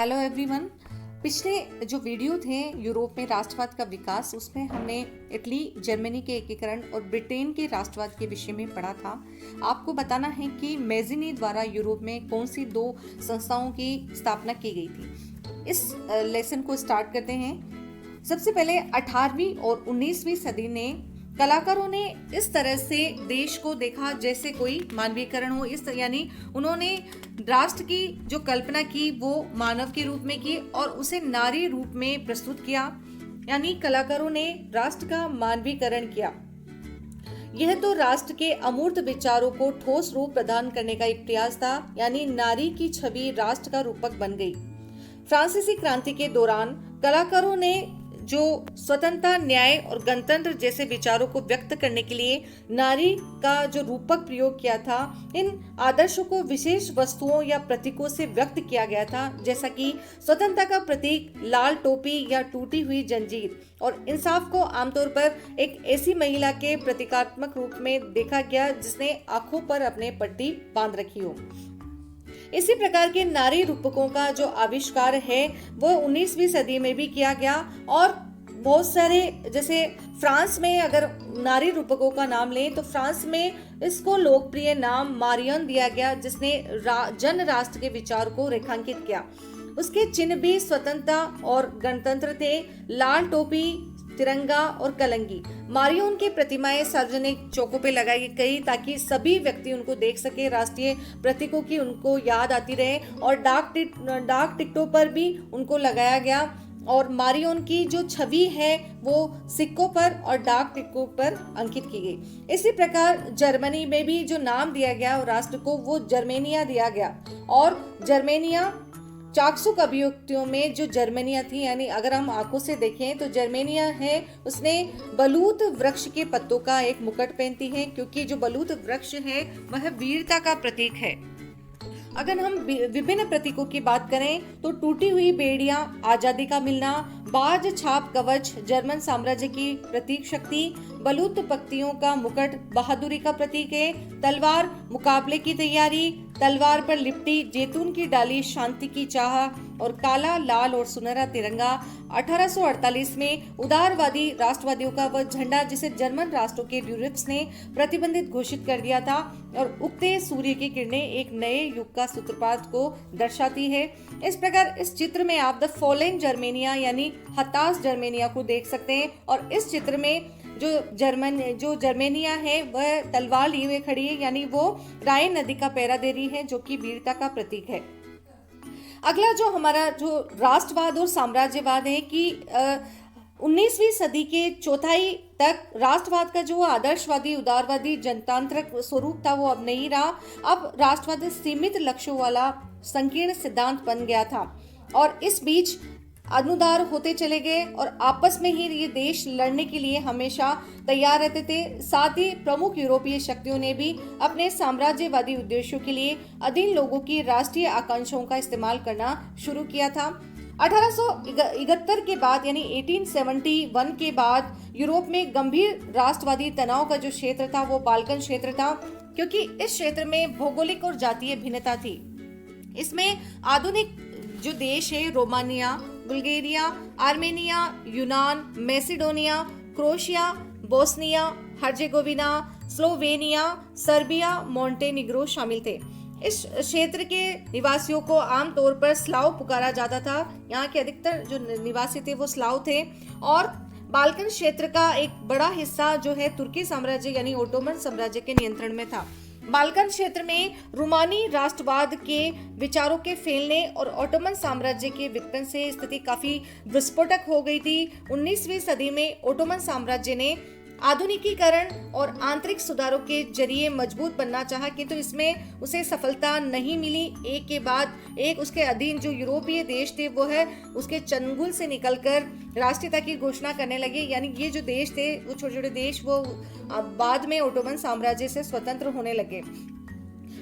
Hello everyone. पिछले जो video थे यूरोप में राष्ट्रवाद का विकास, उसमें हमने इटली, जर्मनी के एकीकरण और ब्रिटेन के राष्ट्रवाद के विषय में पढ़ा था। आपको बताना है कि मैज़िनी द्वारा यूरोप में कौन सी दो संस्थाओं की स्थापना की गई थी। इस लेसन को स्टार्ट करते हैं। सबसे पहले 18वीं और 19वीं सदी ने कलाकारों ने इस तरह से देश को देखा जैसे कोई मानवीकरण हो, यानी उन्होंने राष्ट्र की जो कल्पना की वो मानव के रूप में की और उसे नारी रूप में प्रस्तुत किया, यानी कलाकारों ने राष्ट्र का मानवीकरण किया। यह तो राष्ट्र के अमूर्त विचारों को ठोस रूप प्रदान करने का एक प्रयास था, यानी नारी की छवि राष्ट्र का रूपक बन गई। फ्रांसीसी क्रांति के दौरान कलाकारों ने जो स्वतंत्रता, न्याय और गणतंत्र जैसे विचारों को व्यक्त करने के लिए नारी का जो रूपक प्रयोग किया था, इन आदर्शों को विशेष वस्तुओं या प्रतीकों से व्यक्त किया गया था, जैसा कि स्वतंत्रता का प्रतीक लाल टोपी या टूटी हुई जंजीर, और इंसाफ को आमतौर पर एक ऐसी महिला के प्रतीकात्मक रूप में देखा गया जिसने आंखों पर अपने पट्टी बांध रखी हो। इसी प्रकार के नारी रूपकों का जो आविष्कार है वो 19वीं सदी में भी किया गया, और बहुत सारे, जैसे फ्रांस में अगर नारी रूपकों का नाम लें तो फ्रांस में इसको लोकप्रिय नाम मारियन दिया गया, जिसने जन राष्ट्र के विचार को रेखांकित किया। उसके चिन्ह भी स्वतंत्रता और गणतंत्र थे, लाल टोपी, तिरंगा और कलंगी। मारियन की प्रतिमाएं सार्वजनिक चौकों पे लगाई गई ताकि सभी व्यक्ति उनको देख सके, राष्ट्रीय प्रतीकों की उनको याद आती रहे, और डाक टिकटों पर भी उनको लगाया गया। और मारियन की जो छवि है वो सिक्कों पर और डाक टिकटों पर अंकित की गई। इसी प्रकार जर्मनी में भी जो नाम दिया गया और राष्ट्र को वो जर्मेनिया दिया गया, और जर्मेनिया चाक्षुष अभिव्यक्तियों में जो जर्मेनिया थी, यानी अगर हम आंखों से देखें तो जर्मेनिया है, उसने बलूत वृक्ष के पत्तों का एक मुकुट पहनती है, क्योंकि जो बलूत वृक्ष है वह वीरता का प्रतीक है। अगर हम विभिन्न प्रतीकों की बात करें तो टूटी हुई बेड़ियां आजादी का मिलना, बाज छाप कवच जर्मन साम्राज्य की प्रतीक शक्ति, बलूत पत्तियों का मुकुट बहादुरी का प्रतीक है, तलवार मुकाबले की तैयारी, तलवार पर लिपटी जैतून की डाली शांति की चाह, और काला, लाल और सुनहरा तिरंगा 1848 में उदारवादी राष्ट्रवादियों का वह झंडा जिसे जर्मन राष्ट्रों के ड्यूरिप्स ने प्रतिबंधित घोषित कर दिया था, और उगते सूर्य की किरणें एक नए युग का सूत्रपात को दर्शाती है। इस प्रकार इस चित्र में आप द फॉलेन जर्मेनिया यानी हताश जर्मेनिया को देख सकते हैं, और इस चित्र में जो जर्मेनिया है वह तलवार लिए हुए खड़ी है, यानी वो राइन नदी का पहरा दे रही है, जो कि वीरता का प्रतीक है। अगला जो हमारा जो राष्ट्रवाद और साम्राज्यवाद है कि 19वीं सदी के चौथाई तक राष्ट्रवाद का जो आदर्शवादी, उदारवादी, जनतांत्रिक स्वरूप था वो अब नहीं रहा। अब राष्ट्रवाद सीमित लक्ष्यों वाला संकीर्ण सिद्धांत बन गया था, और इस बीच अनुदार होते चले गए, और आपस में ही ये देश लड़ने के लिए हमेशा तैयार रहते थे। साथ ही प्रमुख यूरोपीय शक्तियों ने भी अपने साम्राज्यवादी उद्देश्यों के लिए अधीन लोगों की राष्ट्रीय आकांक्षाओं का इस्तेमाल करना शुरू किया था। 1871 के बाद यानी 1871 के बाद यूरोप में गंभीर राष्ट्रवादी तनाव का जो क्षेत्र था वो बाल्कन क्षेत्र था, क्योंकि इस क्षेत्र में भौगोलिक और जातीय भिन्नता थी। इसमें आधुनिक जो देश है रोमानिया, बुल्गारिया, आर्मेनिया, यूनान, Macedonia, Croatia, Bosnia Herzegovina, Slovenia, Serbia, Montenegro शामिल थे। इस क्षेत्र के निवासियों को आमतौर पर स्लाव पुकारा जाता था। यहाँ के अधिकतर जो निवासी थे वो स्लाव थे, और बाल्कन क्षेत्र का एक बड़ा हिस्सा जो है तुर्की साम्राज्य यानी ओटोमन साम्राज्य के नियंत्रण में था। बाल्कन क्षेत्र में रूमानी राष्ट्रवाद के विचारों के फैलने और ओटोमन साम्राज्य के विघटन से स्थिति काफी विस्फोटक हो गई थी। 19वीं सदी में ओटोमन साम्राज्य ने आधुनिकीकरण और आंतरिक सुधारों के जरिए मजबूत बनना चाहा, किंतु इसमें उसे सफलता नहीं मिली। एक के बाद एक उसके अधीन जो यूरोपीय देश थे वो है उसके चंगुल से निकलकर राष्ट्रीयता की घोषणा करने लगे, यानी ये जो देश थे वो छोटे छोटे देश वो बाद में ओटोमन साम्राज्य से स्वतंत्र होने लगे।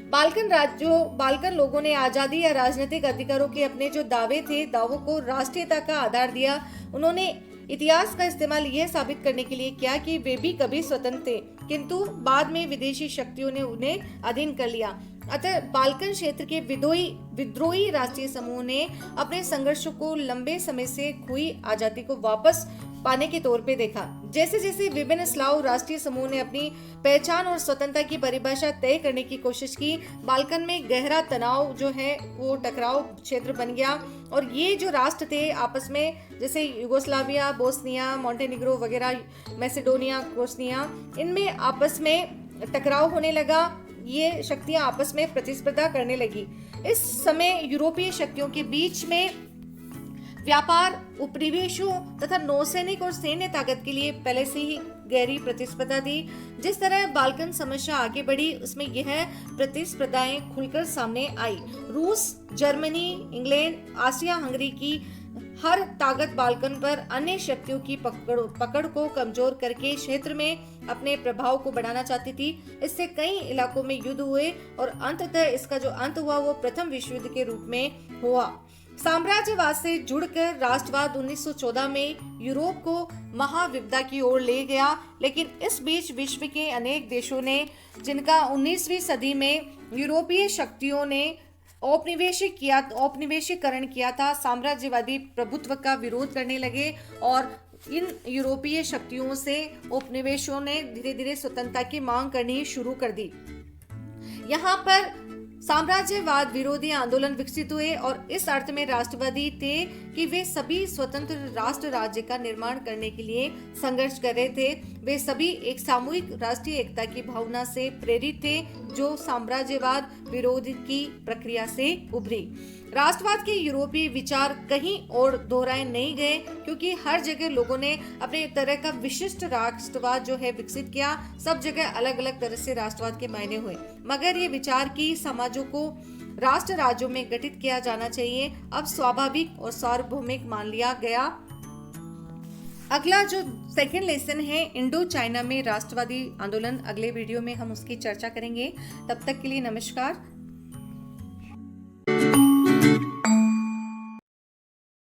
बाल्कन लोगों ने आजादी या राजनीतिक अधिकारों के अपने जो दावों को राष्ट्रीयता का आधार दिया। उन्होंने इतिहास का इस्तेमाल यह साबित करने के लिए किया कि वे भी कभी स्वतंत्र थे, किंतु बाद में विदेशी शक्तियों ने उन्हें अधीन कर लिया। अतः बाल्कन क्षेत्र के विद्रोही राष्ट्रीय समूह ने अपने संघर्षों को लंबे समय से खोई आजादी को वापस पाने के तौर पे देखा। जैसे जैसे विभिन्न स्लाव राष्ट्रीय समूह ने अपनी पहचान और स्वतंत्रता की परिभाषा तय करने की कोशिश की, बाल्कन में गहरा तनाव जो है वो टकराव क्षेत्र बन गया। और ये जो राष्ट्र थे आपस में, जैसे यूगोस्लाविया, बोस्निया, मोंटेनिग्रो वगैरह, मैसेडोनिया, क्रोस्निया, इनमें आपस में टकराव होने लगा। ये शक्तियां आपस में प्रतिस्पर्धा करने लगी। इस समय यूरोपीय शक्तियों के बीच में व्यापार, उपनिवेशों तथा नौसैनिक और सैन्य ताकत के लिए पहले से ही गहरी प्रतिस्पर्धा थी। जिस तरह बाल्कन समस्या आगे बढ़ी, उसमें यह प्रतिस्पर्धाएं खुलकर सामने आई। रूस, जर्मनी, इंग्लैंड, आसिया, हंगरी की हर ताकत बाल्कन पर अन्य शक्तियों की पकड़ को कमजोर करके क्षेत्र में अपने प्रभाव को बढ़ाना चाहती थी। इससे कई इलाकों में युद्ध हुए और अंततः इसका जो अंत हुआ वो प्रथम विश्व युद्ध के रूप में हुआ। साम्राज्यवाद से जुड़कर राष्ट्रवाद 1914 में यूरोप को महाविपदा की ओर ले गया, लेकिन इस बीच विश्व के अनेक देशों ने, जिनका 19वीं सदी में यूरोपीय शक्तियों ने औपनिवेशीकरण किया था, साम्राज्यवादी प्रभुत्व का विरोध करने लगे और इन यूरोपीय शक्तियों से उपनिवेशों ने धीरे धीरे स्वतंत्रता की मांग करनी शुरू कर दी। यहाँ पर साम्राज्यवाद विरोधी आंदोलन विकसित हुए और इस अर्थ में राष्ट्रवादी थे कि वे सभी स्वतंत्र राष्ट्र राज्य का निर्माण करने के लिए संघर्ष कर रहे थे। वे सभी एक सामूहिक राष्ट्रीय एकता की भावना से प्रेरित थे, जो साम्राज्यवाद विरोध की प्रक्रिया से उभरी। राष्ट्रवाद के यूरोपीय विचार कहीं और दोहराए नहीं गए, क्योंकि हर जगह लोगों ने अपने तरह का विशिष्ट राष्ट्रवाद जो है विकसित किया। सब जगह अलग अलग तरह से राष्ट्रवाद के मायने हुए, मगर ये विचार की समाजों को राष्ट्र राज्यों में गठित किया जाना चाहिए अब स्वाभाविक और सार्वभौमिक मान लिया गया। अगला जो सेकंड लेसन है, इंडो चाइना में राष्ट्रवादी आंदोलन, अगले वीडियो में हम उसकी चर्चा करेंगे। तब तक के लिए नमस्कार।